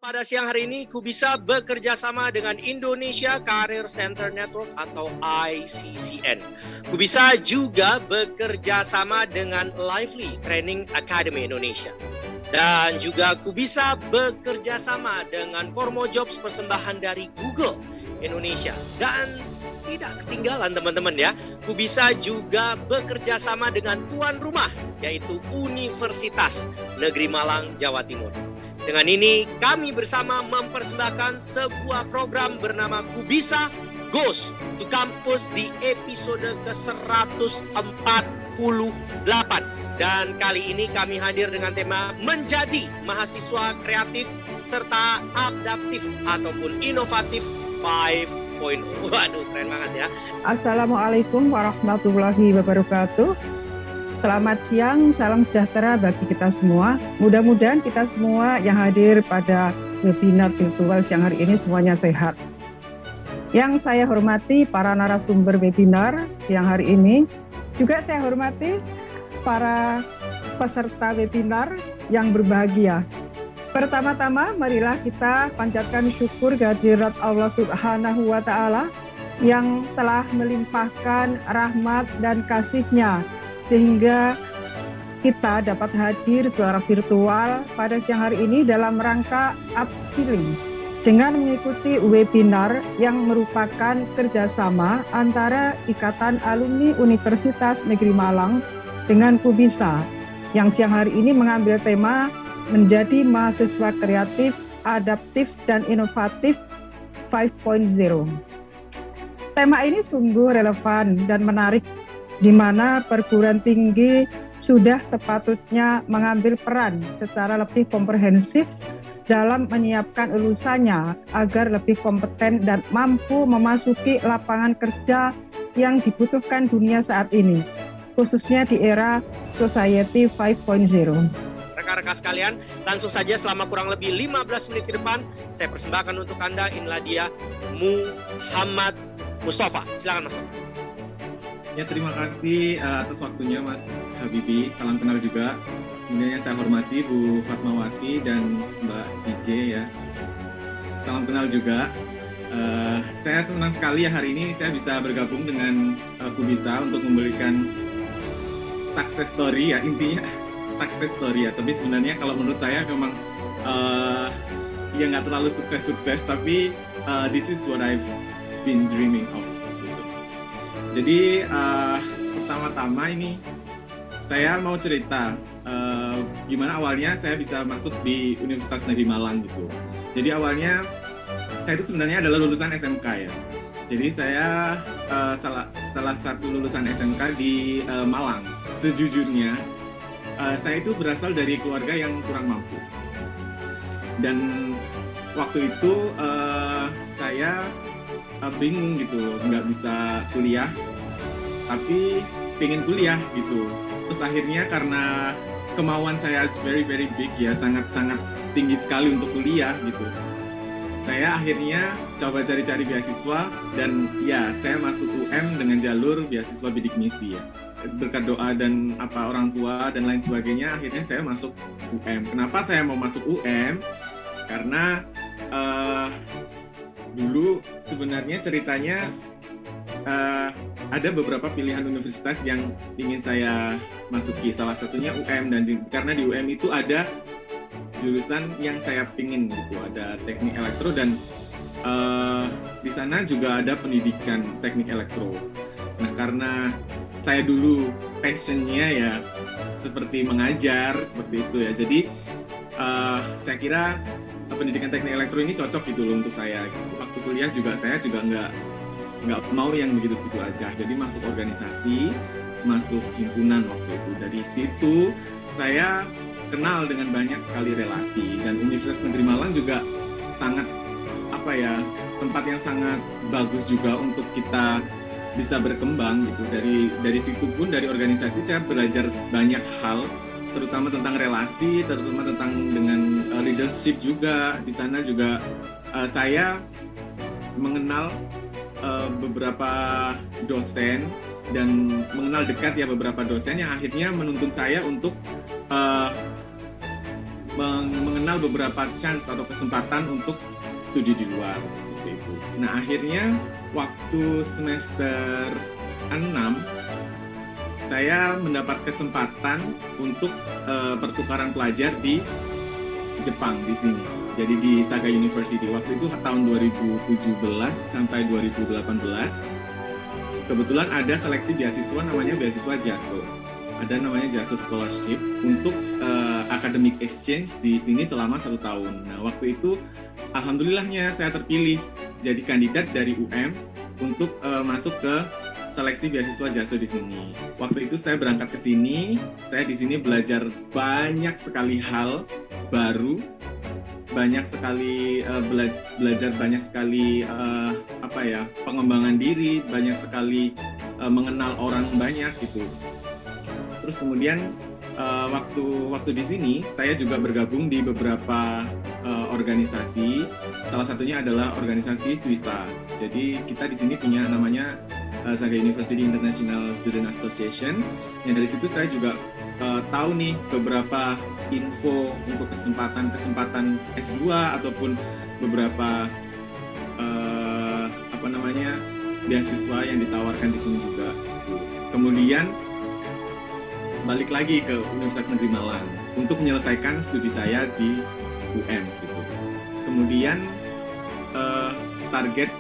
Pada siang hari ini, Kubisa bekerja sama dengan Indonesia Career Center Network atau ICCN. Kubisa juga bekerja sama dengan Lively Training Academy Indonesia. Dan juga Kubisa bekerja sama dengan Kormo Jobs persembahan dari Google Indonesia. Dan tidak ketinggalan teman-teman ya, Kubisa juga bekerja sama dengan tuan rumah, yaitu Universitas Negeri Malang, Jawa Timur. Dengan ini, kami bersama mempersembahkan sebuah program bernama Kubisa Goes to Campus di episode ke-148. Dan kali ini kami hadir dengan tema menjadi mahasiswa kreatif serta adaptif ataupun inovatif 5.0. Waduh, keren banget ya. Assalamualaikum warahmatullahi wabarakatuh. Selamat siang, salam sejahtera bagi kita semua. Mudah-mudahan kita semua yang hadir pada webinar virtual siang hari ini semuanya sehat. Yang saya hormati para narasumber webinar siang hari ini. Juga saya hormati para peserta webinar yang berbahagia. Pertama-tama marilah kita panjatkan syukur kehadirat Allah Subhanahu wa Ta'ala yang telah melimpahkan rahmat dan kasih-Nya sehingga kita dapat hadir secara virtual pada siang hari ini dalam rangka upskilling dengan mengikuti webinar yang merupakan kerjasama antara Ikatan Alumni Universitas Negeri Malang dengan Kubisa yang siang hari ini mengambil tema menjadi mahasiswa kreatif, adaptif, dan inovatif 5.0. Tema ini sungguh relevan dan menarik di mana perguruan tinggi sudah sepatutnya mengambil peran secara lebih komprehensif dalam menyiapkan lulusannya agar lebih kompeten dan mampu memasuki lapangan kerja yang dibutuhkan dunia saat ini, khususnya di era Society 5.0. Rekan-rekan sekalian, langsung saja selama kurang lebih 15 menit ke depan, saya persembahkan untuk Anda, inilah dia Muhammad Mustafa. Silakan Mas. Ya, terima kasih atas waktunya Mas Habibi. Salam kenal juga. Kemudian yang saya hormati Bu Fatmawati dan Mbak DJ ya. Salam kenal juga. Saya senang sekali ya hari ini saya bisa bergabung dengan Kubisa untuk memberikan success story ya, intinya success story ya. Tapi sebenarnya kalau menurut saya memang ya nggak terlalu sukses-sukses, tapi this is what I've been dreaming of. Jadi pertama-tama ini saya mau cerita gimana awalnya saya bisa masuk di Universitas Negeri Malang gitu. Jadi awalnya saya itu sebenarnya adalah lulusan SMK ya. Jadi saya salah satu lulusan SMK di Malang. Sejujurnya saya itu berasal dari keluarga yang kurang mampu. Dan waktu itu saya bingung gitu, nggak bisa kuliah, tapi pengen kuliah gitu. Terus akhirnya karena kemauan saya very big ya, sangat tinggi sekali untuk kuliah gitu. Saya akhirnya coba cari-cari beasiswa dan ya saya masuk UM dengan jalur beasiswa bidik misi ya. Berkat doa dan orang tua dan lain sebagainya, akhirnya saya masuk UM. Kenapa saya mau masuk UM? Karena dulu sebenarnya ceritanya ada beberapa pilihan universitas yang ingin saya masuki. Salah satunya UM dan karena di UM itu ada jurusan yang saya pingin gitu, ada teknik elektro dan di sana juga ada pendidikan teknik elektro. Nah karena saya dulu passionnya ya seperti mengajar seperti itu ya, jadi saya kira pendidikan teknik elektro ini cocok gitu loh untuk saya gitu. Waktu kuliah juga saya juga nggak mau yang begitu-begitu aja. Jadi masuk organisasi, masuk himpunan waktu itu. Dari situ saya kenal dengan banyak sekali relasi dan Universitas Negeri Malang juga sangat tempat yang sangat bagus juga untuk kita bisa berkembang gitu. Dari situ pun dari organisasi saya belajar banyak hal, terutama tentang relasi, terutama tentang dengan leadership juga. Di sana juga saya mengenal beberapa dosen dan mengenal dekat ya beberapa dosen yang akhirnya menuntun saya untuk mengenal mengenal beberapa chance atau kesempatan untuk studi di luar seperti itu. Nah, akhirnya waktu semester 6 saya mendapat kesempatan untuk pertukaran pelajar di Jepang di sini. Jadi di Saga University waktu itu tahun 2017 sampai 2018. Kebetulan ada seleksi beasiswa namanya beasiswa JASO. Ada namanya JASO Scholarship untuk academic exchange di sini selama 1 tahun. Nah, waktu itu alhamdulillahnya saya terpilih jadi kandidat dari UM untuk masuk ke seleksi beasiswa JASO di sini. Waktu itu saya berangkat ke sini, saya di sini belajar banyak sekali hal baru, banyak sekali belajar banyak sekali pengembangan diri, banyak sekali mengenal orang banyak gitu. Terus kemudian waktu di sini saya juga bergabung di beberapa organisasi. Salah satunya adalah organisasi Swisa. Jadi kita di sini punya namanya Saga University International Student Association. Yang dari situ saya juga tahu nih beberapa info untuk kesempatan S2 ataupun beberapa beasiswa yang ditawarkan di sini juga. Kemudian balik lagi ke Universitas Negeri Malang untuk menyelesaikan studi saya di UM gitu. Kemudian target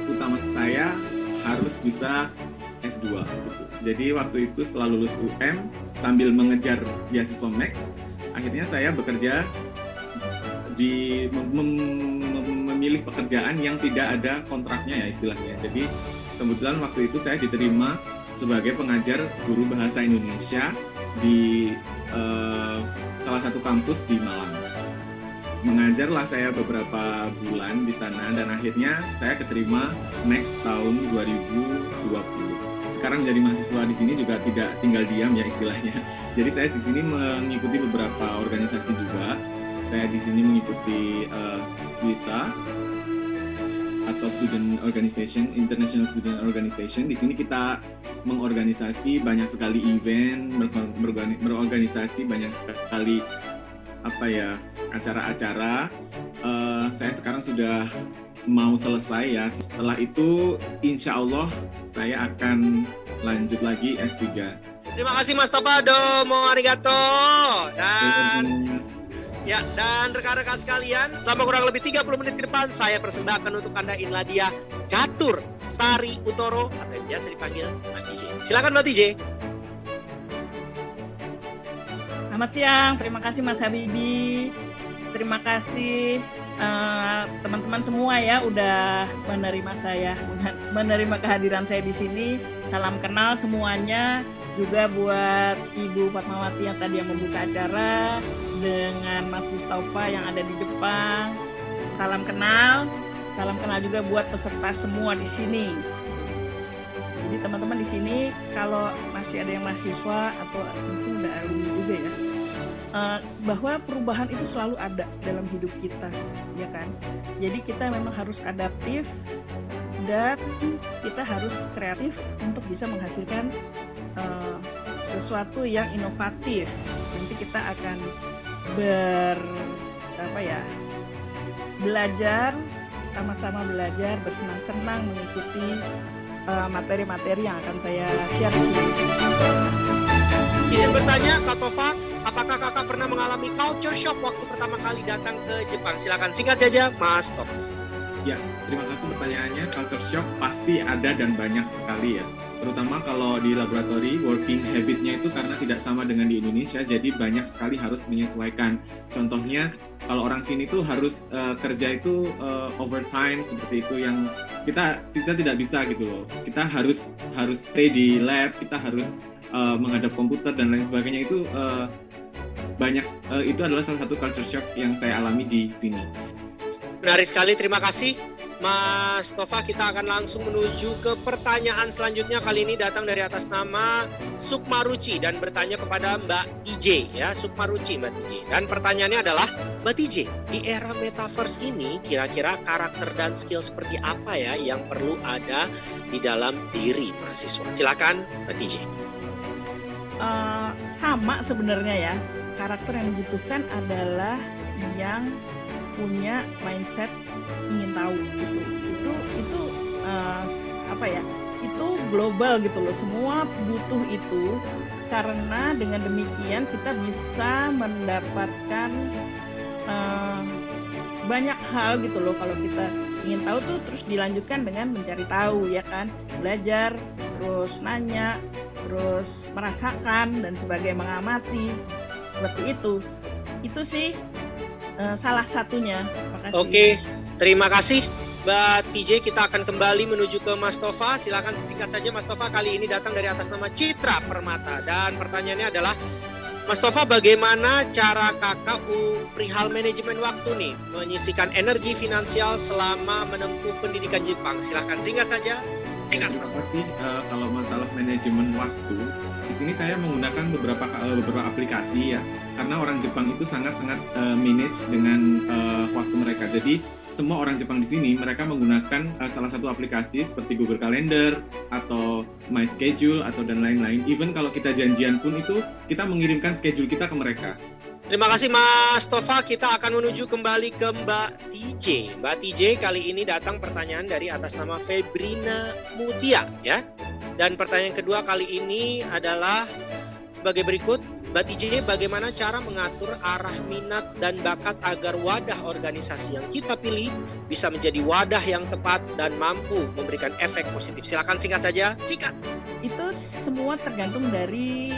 utama saya harus bisa S2 gitu. Jadi waktu itu setelah lulus UM sambil mengejar beasiswa Max, akhirnya saya bekerja di memilih pekerjaan yang tidak ada kontraknya ya istilahnya. Jadi kebetulan waktu itu saya diterima sebagai pengajar guru bahasa Indonesia di salah satu kampus di Malang. Mengajarlah saya beberapa bulan di sana dan akhirnya saya keterima Max tahun 2020. Sekarang menjadi mahasiswa di sini juga tidak tinggal diam ya istilahnya. Jadi saya di sini mengikuti beberapa organisasi juga. Saya di sini mengikuti Swista atau Student Organization, International Student Organization. Di sini kita mengorganisasi banyak sekali event, berorganisasi banyak sekali acara-acara. Saya sekarang sudah mau selesai ya. Setelah itu insya Allah saya akan lanjut lagi S3. Terima kasih Mas Tova, domo arigato. Dan rekan-rekan sekalian, selama kurang lebih 30 menit ke depan saya persembahkan untuk Anda Inladia Catur Sari Utoro atau yang biasa dipanggil Mbak DJ. Silakan Mbak DJ. Selamat siang, terima kasih Mas Habibi. Terima kasih teman-teman semua ya udah menerima saya, menerima kehadiran saya di sini. Salam kenal semuanya. Juga buat Ibu Fatmawati yang tadi yang membuka acara, dengan Mas Mustafa yang ada di Jepang. Salam kenal juga buat peserta semua di sini. Jadi teman-teman di sini kalau masih ada yang mahasiswa atau mungkin udah alumni juga ya, bahwa perubahan itu selalu ada dalam hidup kita, ya kan? Jadi kita memang harus adaptif dan kita harus kreatif untuk bisa menghasilkan sesuatu yang inovatif. Nanti kita akan belajar, sama-sama belajar, bersenang-senang mengikuti materi-materi yang akan saya share di sini. Izin bertanya, Kak Tova, apakah kakak pernah mengalami culture shock waktu pertama kali datang ke Jepang? Silakan singkat saja, Mas Tova. Ya, terima kasih pertanyaannya. Culture shock pasti ada dan banyak sekali ya. Terutama kalau di laboratori, working habit-nya itu karena tidak sama dengan di Indonesia, jadi banyak sekali harus menyesuaikan. Contohnya, kalau orang sini tuh harus kerja itu overtime seperti itu, yang kita tidak bisa gitu loh. Kita harus stay di lab, kita harus menghadap komputer dan lain sebagainya. Itu itu adalah salah satu culture shock yang saya alami di sini. Menarik sekali, terima kasih Mas Tova. Kita akan langsung menuju ke pertanyaan selanjutnya. Kali ini datang dari atas nama Sukmaruci dan bertanya kepada Mbak DJ ya, Sukmaruci Mbak DJ. Dan pertanyaannya adalah, Mbak DJ, di era metaverse ini kira-kira karakter dan skill seperti apa ya yang perlu ada di dalam diri mahasiswa? Silakan Mbak DJ. Sama sebenarnya ya. Karakter yang dibutuhkan adalah yang punya mindset ingin tahu gitu. Itu apa ya? Itu global gitu loh. Semua butuh itu karena dengan demikian kita bisa mendapatkan banyak hal gitu loh. Kalau kita ingin tahu tuh terus dilanjutkan dengan mencari tahu ya kan, belajar, terus nanya, terus merasakan dan sebagainya, mengamati seperti itu sih salah satunya. Makasih. Oke, terima kasih Mbak TJ. Kita akan kembali menuju ke Mas Tova. Silakan singkat saja Mas Tova, kali ini datang dari atas nama Citra Permata dan pertanyaannya adalah, Mas Tova, bagaimana cara kakak perihal manajemen waktu nih, menyisihkan energi finansial selama menempuh pendidikan Jepang? Silahkan singkat saja. Singkat, Mas. Terima kasih. Kalau masalah manajemen waktu, di sini saya menggunakan beberapa aplikasi ya, karena orang Jepang itu sangat manage dengan waktu mereka. Jadi semua orang Jepang di sini mereka menggunakan salah satu aplikasi seperti Google Calendar atau My Schedule atau dan lain-lain. Even kalau kita janjian pun itu kita mengirimkan schedule kita ke mereka. Terima kasih Mas Tova. Kita akan menuju kembali ke Mbak TJ. Mbak TJ, kali ini datang pertanyaan dari atas nama Febrina Mutia ya. Dan pertanyaan kedua kali ini adalah sebagai berikut. Mbak TJ, bagaimana cara mengatur arah minat dan bakat agar wadah organisasi yang kita pilih bisa menjadi wadah yang tepat dan mampu memberikan efek positif? Silakan singkat saja. Singkat. Itu semua tergantung dari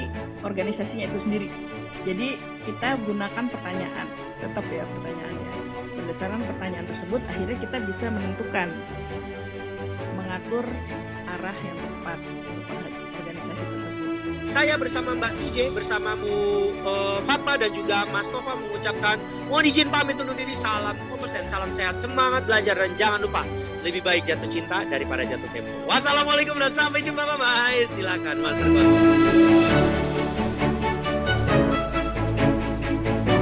organisasinya itu sendiri. Jadi kita gunakan pertanyaan, tetap ya pertanyaannya. Berdasarkan pertanyaan tersebut akhirnya kita bisa menentukan, mengatur arah yang tepat untuk organisasi tersebut. Saya bersama Mbak TJ, bersama Bu Fatma dan juga Mas Tova mengucapkan mohon izin pamit undur diri. Salam kompeten, salam sehat, semangat belajar, dan jangan lupa lebih baik jatuh cinta daripada jatuh tempo. Wassalamualaikum dan sampai jumpa, bye-bye. Silakan Mas Terbang.